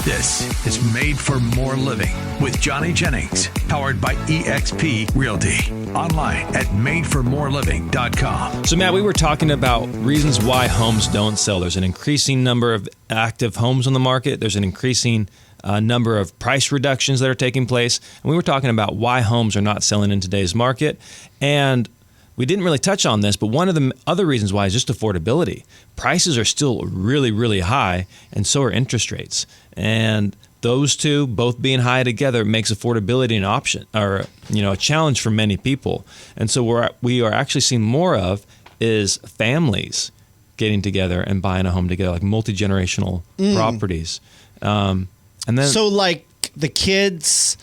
This is Made for More Living with Johnny Jennings, powered by eXp Realty. Online at madeformoreliving.com. So, Matt, we were talking about reasons why homes don't sell. There's an increasing number of active homes on the market. There's an increasing number of price reductions that are taking place. And we were talking about why homes are not selling in today's market. And we didn't really touch on this, but one of the other reasons why is just affordability. Prices are still really, really high, and so are interest rates. And those two, both being high together, makes affordability an option or a challenge for many people. And so we are actually seeing more of is families getting together and buying a home together, like multi-generational properties. And then so like the kids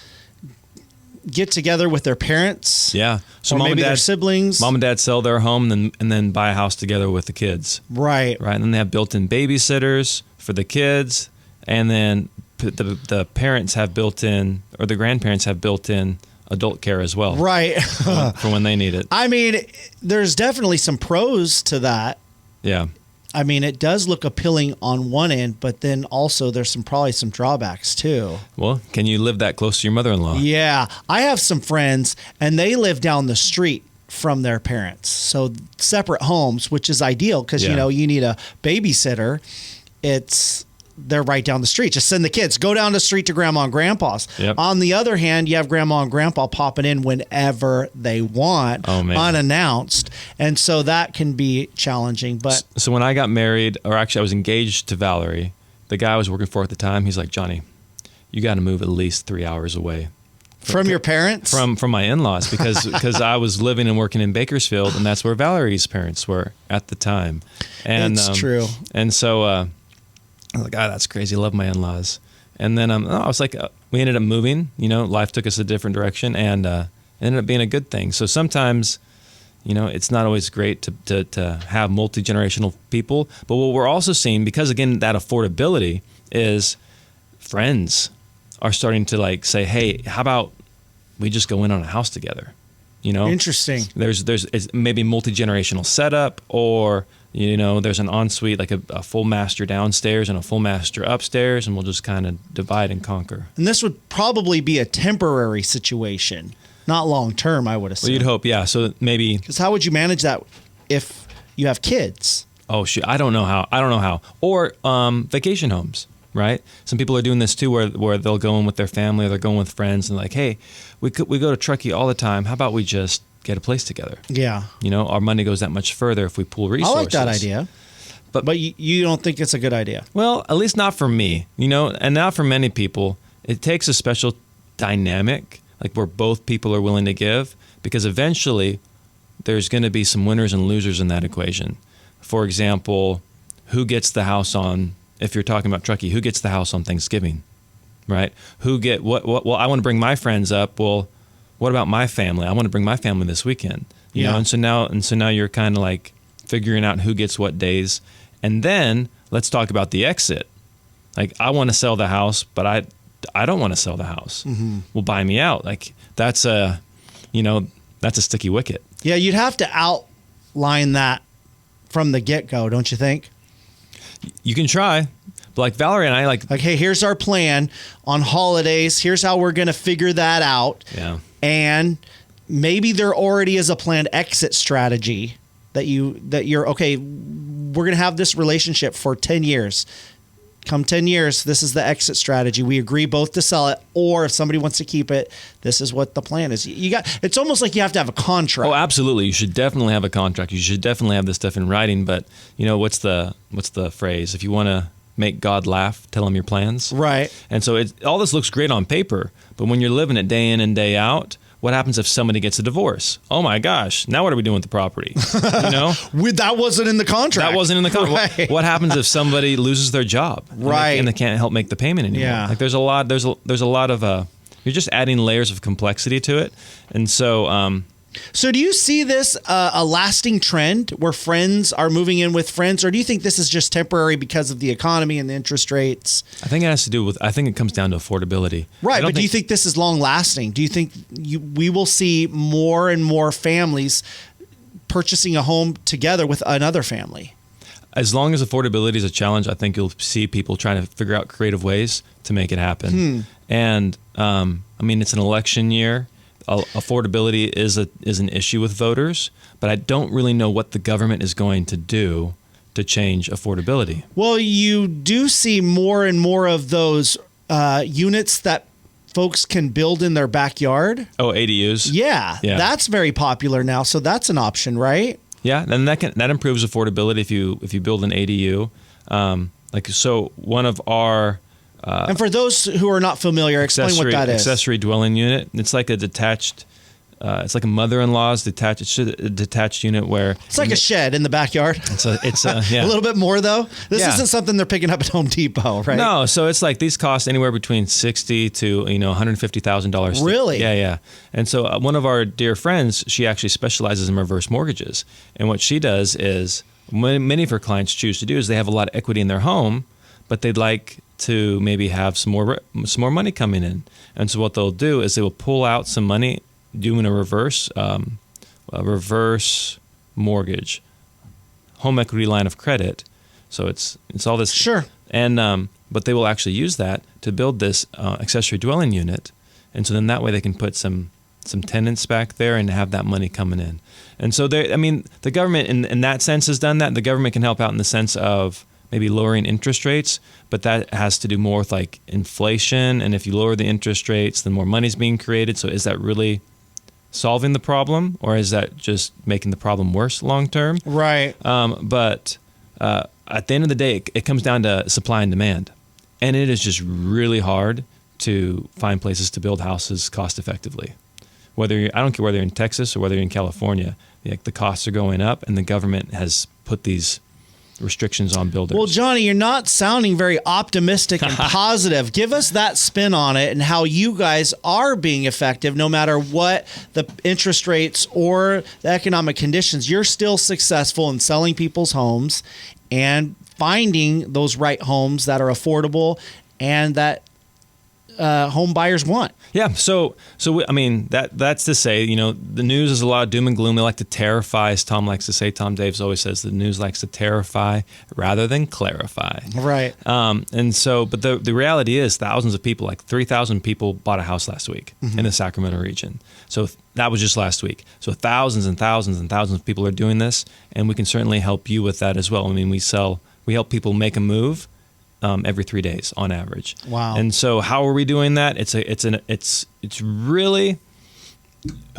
get together with their parents. Yeah. So or maybe their siblings. Mom and dad sell their home and then buy a house together with the kids. Right. Right. And then they have built-in babysitters for the kids. And then the parents have built-in, or the grandparents have built-in adult care as well. Right. for when they need it. I mean, there's definitely some pros to that. Yeah. I mean, it does look appealing on one end, but then also there's probably some drawbacks too. Well, can you live that close to your mother-in-law? Yeah. I have some friends, and they live down the street from their parents. So separate homes, which is ideal because, you need a babysitter. They're right down the street. Just send the kids. Go down the street to grandma and grandpa's. Yep. On the other hand, you have grandma and grandpa popping in whenever they want, unannounced. And so that can be challenging. But so when I got married, or actually I was engaged to Valerie, the guy I was working for at the time, he's like, Johnny, you got to move at least 3 hours away. From your parents? From my in-laws, because I was living and working in Bakersfield, and that's where Valerie's parents were at the time. And that's true. And so I was like, that's crazy. I love my in-laws. And then I was like, we ended up moving. Life took us a different direction, and it ended up being a good thing. So sometimes, it's not always great to have multi-generational people. But what we're also seeing, because again, that affordability is friends are starting to say, hey, how about we just go in on a house together? Interesting. There's it's maybe multi-generational setup, or there's an ensuite, like a full master downstairs and a full master upstairs, and we'll just kind of divide and conquer. And this would probably be a temporary situation, not long term, I would assume. Well, you'd hope, yeah. So maybe, because how would you manage that if you have kids? Oh shoot, I don't know how. Or vacation homes, right? Some people are doing this too, where they'll go in with their family, or they're going with friends, and like, hey, we go to Truckee all the time. How about we just get a place together? Yeah. Our money goes that much further if we pool resources. I like that idea. But you don't think it's a good idea? Well, at least not for me, and not for many people. It takes a special dynamic, like where both people are willing to give, because eventually there's going to be some winners and losers in that equation. For example, who gets the house on, if you're talking about Truckee, who gets the house on Thanksgiving, right? Well, I want to bring my friends up. Well, what about my family? I want to bring my family this weekend. You know, and so now you're kind of like figuring out who gets what days. And then let's talk about the exit. Like, I want to sell the house, but I don't want to sell the house. Mm-hmm. Well, buy me out. Like, that's a sticky wicket. Yeah, you'd have to outline that from the get-go, don't you think? You can try. But like Valerie and I, like, hey, here's our plan on holidays. Here's how we're going to figure that out. Yeah. And maybe there already is a planned exit strategy that you're okay. We're going to have this relationship for 10 years. Come 10 years, this is the exit strategy. We agree both to sell it, or if somebody wants to keep it, this is what the plan is. It's almost like you have to have a contract. Oh, absolutely. You should definitely have a contract. You should definitely have this stuff in writing. But what's the phrase? If you want to make God laugh, tell him your plans. Right. And so all this looks great on paper, but when you're living it day in and day out, what happens if somebody gets a divorce? Oh my gosh, now what are we doing with the property? That wasn't in the contract. That wasn't in the contract. Right. What happens if somebody loses their job? Right. And they can't help make the payment anymore? Yeah. Like there's a lot of you're just adding layers of complexity to it. And so So do you see this a lasting trend where friends are moving in with friends, or do you think this is just temporary because of the economy and the interest rates? I think it comes down to affordability. Right, but do you think this is long lasting? Do you think we will see more and more families purchasing a home together with another family? as long as affordability is a challenge, I think you'll see people trying to figure out creative ways to make it happen. And it's an election year. Affordability is an issue with voters, but I don't really know what the government is going to do to change affordability. Well, you do see more and more of those units that folks can build in their backyard. Oh, ADUs. Yeah, that's very popular now. So that's an option, right? Yeah, and that improves affordability if you build an ADU. One of our and for those who are not familiar, explain what that is. Accessory dwelling unit. It's like a detached. It's like a mother-in-law's detached. It's a detached unit where it's like a shed in the backyard. It's a little bit more though. This isn't something they're picking up at Home Depot, right? No, so it's like these cost anywhere between $60,000 to $150,000. Really? Yeah. And so one of our dear friends, she actually specializes in reverse mortgages, and what she does is many of her clients choose to do is they have a lot of equity in their home, but they'd like to maybe have some more money coming in, and so what they'll do is they will pull out some money, doing a reverse mortgage, home equity line of credit. So it's all this. Sure. And but they will actually use that to build this accessory dwelling unit, and so then that way they can put some tenants back there and have that money coming in. And so the government in that sense has done that. The government can help out in the sense of maybe lowering interest rates, but that has to do more with like inflation. And if you lower the interest rates, then more money's being created. So is that really solving the problem, or is that just making the problem worse long term? Right. But at the end of the day, it comes down to supply and demand, and it is just really hard to find places to build houses cost effectively. I don't care whether you're in Texas or whether you're in California, the costs are going up, and the government has put these restrictions on builders. Well, Johnny, you're not sounding very optimistic and positive. Give us that spin on it and how you guys are being effective no matter what the interest rates or the economic conditions. You're still successful in selling people's homes and finding those right homes that are affordable and that home buyers want. Yeah, so that's to say, the news is a lot of doom and gloom. They like to terrify, as Tom likes to say. Tom Davis always says the news likes to terrify rather than clarify. Right. And so, but the reality is thousands of people, like 3,000 people bought a house last week in the Sacramento region. So that was just last week. So thousands and thousands and thousands of people are doing this, and we can certainly help you with that as well. We help people make a move every 3 days on average. Wow. And so how are we doing that? It's really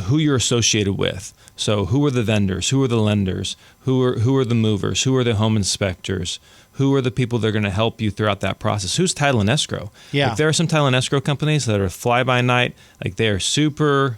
who you're associated with. So who are the vendors? Who are the lenders? Who are the movers? Who are the home inspectors? Who are the people that are going to help you throughout that process? Who's title and escrow? Yeah. Like there are some title and escrow companies that are fly by night. Like they are super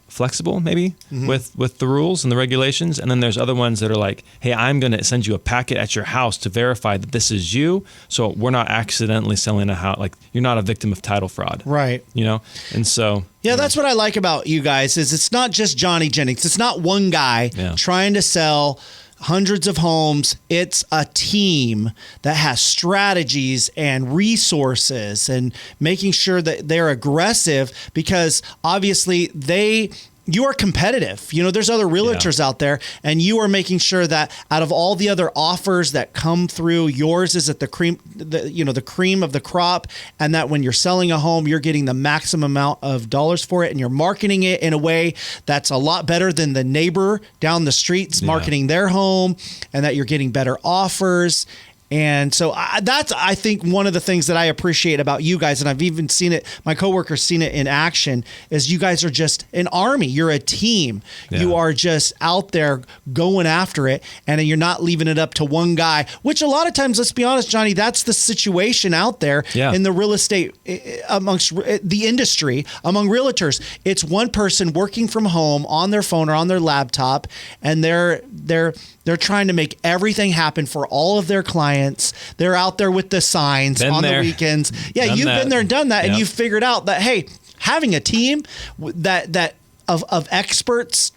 flexible maybe with the rules and the regulations, and then there's other ones that are like, hey, I'm going to send you a packet at your house to verify that this is you, so we're not accidentally selling a house, like you're not a victim of title fraud, right? And so that's what I like about you guys is it's not just Johnny Jennings, it's not one guy trying to sell hundreds of homes. It's a team that has strategies and resources and making sure that they're aggressive because obviously you are competitive. There's other realtors out there, and you are making sure that out of all the other offers that come through, yours is at the cream of the crop, and that when you're selling a home, you're getting the maximum amount of dollars for it, and you're marketing it in a way that's a lot better than the neighbor down the street's marketing their home, and that you're getting better offers. And so that's, I think, one of the things that I appreciate about you guys, and I've even seen it, my coworker's seen it in action, is you guys are just an army. You're a team. Yeah. You are just out there going after it, and you're not leaving it up to one guy, which a lot of times, let's be honest, Johnny, that's the situation out there in the real estate, amongst the industry, among realtors. It's one person working from home on their phone or on their laptop, and they're trying to make everything happen for all of their clients. They're out there with the signs on the weekends. Yeah, you've been there and done that, and you've figured out that, hey, having a team that of experts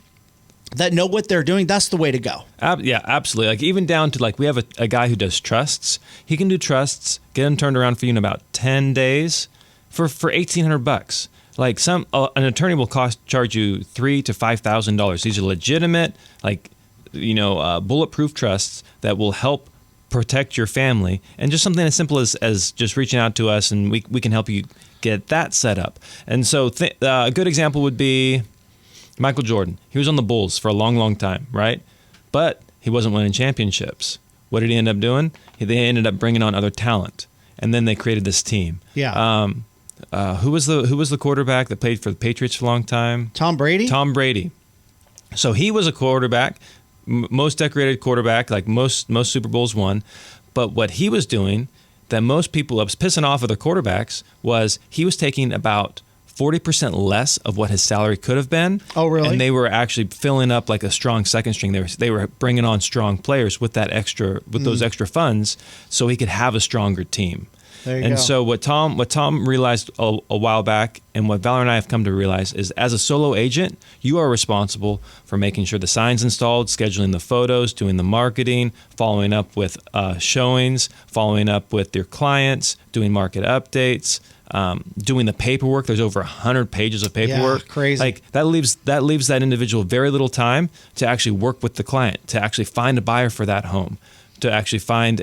that know what they're doing, that's the way to go. Yeah, absolutely. Like even down to we have a guy who does trusts. He can do trusts, get them turned around for you in about 10 days for $1,800. Like an attorney will charge you $3,000 to $5,000. These are legitimate, bulletproof trusts that will help protect your family, and just something as simple as just reaching out to us, and we can help you get that set up. And so a good example would be Michael Jordan. He was on the Bulls for a long, long time, right? But he wasn't winning championships. What did he end up doing? They ended up bringing on other talent, and then they created this team. Yeah. Who was the quarterback that played for the Patriots for a long time? Tom Brady? Tom Brady. So he was a quarterback, most decorated quarterback, like most Super Bowls won. But what he was doing that most people was pissing off other quarterbacks was he was taking about 40% less of what his salary could have been. Oh, really? And they were actually filling up like a strong second string. They were bringing on strong players with those extra funds, so he could have a stronger team. There you go. So what Tom realized a while back, and what Valor and I have come to realize, is as a solo agent, you are responsible for making sure the sign's installed, scheduling the photos, doing the marketing, following up with showings, following up with your clients, doing market updates, doing the paperwork. There's over 100 pages of paperwork. Yeah, crazy. Like that leaves that individual very little time to actually work with the client, to actually find a buyer for that home, to actually find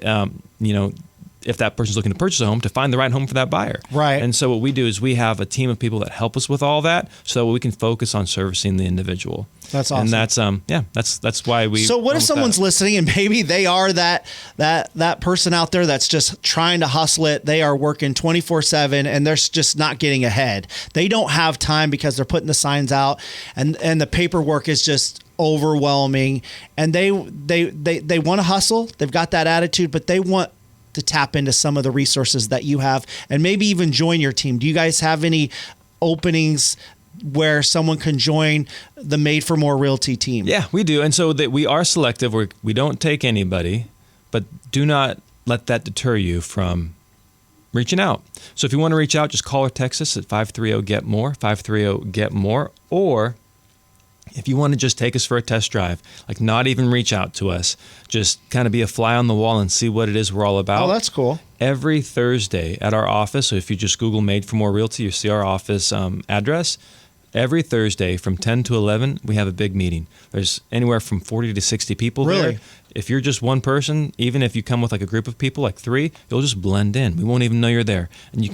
if that person's looking to purchase a home, to find the right home for that buyer. Right. And so what we do is we have a team of people that help us with all that, so that we can focus on servicing the individual. That's awesome. And that's why we. So what if someone's listening and maybe they are that person out there that's just trying to hustle it? They are working 24/7 and they're just not getting ahead. They don't have time because they're putting the signs out, and the paperwork is just overwhelming, and they want to hustle. They've got that attitude, but they want to tap into some of the resources that you have and maybe even join your team. Do you guys have any openings where someone can join the Made for More Realty team? Yeah, we do. And so that we are selective. We don't take anybody, but do not let that deter you from reaching out. So if you want to reach out, just call or text us at 530-GET-MORE, 530-GET-MORE, or if you want to just take us for a test drive, like not even reach out to us, just kind of be a fly on the wall and see what it is we're all about. Oh, that's cool. Every Thursday at our office, so if you just Google Made for More Realty, you see our office address. Every Thursday from 10 to 11, we have a big meeting. There's anywhere from 40 to 60 people Really? there. If you're just one person, even if you come with like a group of people, like 3, you'll just blend in. We won't even know you're there. And you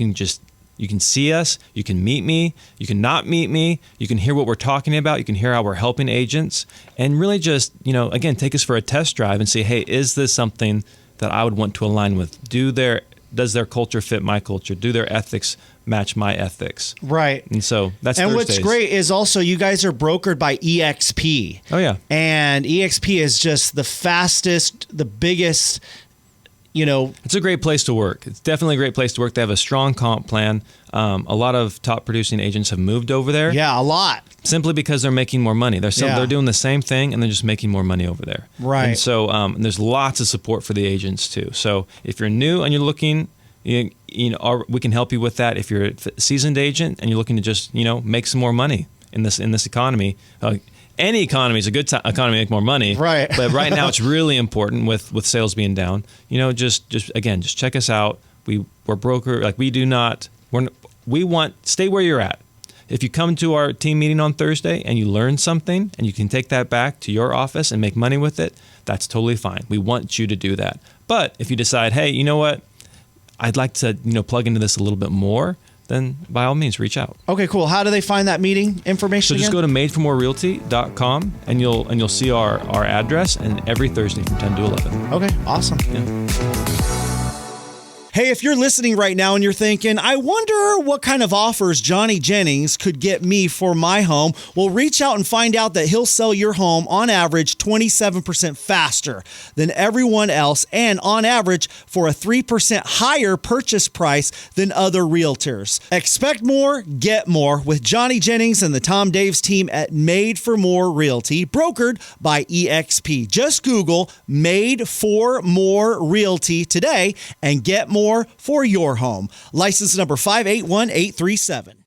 can see us, you can meet me, you can not meet me, you can hear what we're talking about, you can hear how we're helping agents, and really just, again, take us for a test drive and say, hey, is this something that I would want to align with? Does their culture fit my culture? Do their ethics match my ethics? Right. And so that's And Thursdays. what's great is also you guys are brokered by EXP. Oh, yeah. And EXP is just the fastest, the biggest, It's a great place to work. It's definitely a great place to work. They have a strong comp plan. A lot of top producing agents have moved over there. Yeah, a lot. Simply because they're making more money. They're doing the same thing, and they're just making more money over there. Right. And so there's lots of support for the agents too. So if you're new and you're looking, we can help you with that. If you're a seasoned agent and you're looking to just make some more money in this economy. Any economy is a good economy to make more money. Right. But right now it's really important with sales being down. Just check us out. We're broker, like we want, stay where you're at. If you come to our team meeting on Thursday and you learn something and you can take that back to your office and make money with it, that's totally fine. We want you to do that. But if you decide, hey, you know what? I'd like to, plug into this a little bit more, then by all means, reach out. Okay, cool. How do they find that meeting information? So just go to madeformorerealty.com and you'll see our address, and every Thursday from 10 to 11. Okay, awesome. Yeah. Hey, if you're listening right now and you're thinking, I wonder what kind of offers Johnny Jennings could get me for my home, well, reach out and find out that he'll sell your home on average 27% faster than everyone else, and on average for a 3% higher purchase price than other realtors. Expect more, get more with Johnny Jennings and the Tom Daves team at Made for More Realty, brokered by EXP. Just Google Made for More Realty today and get more for your home. License number 581837.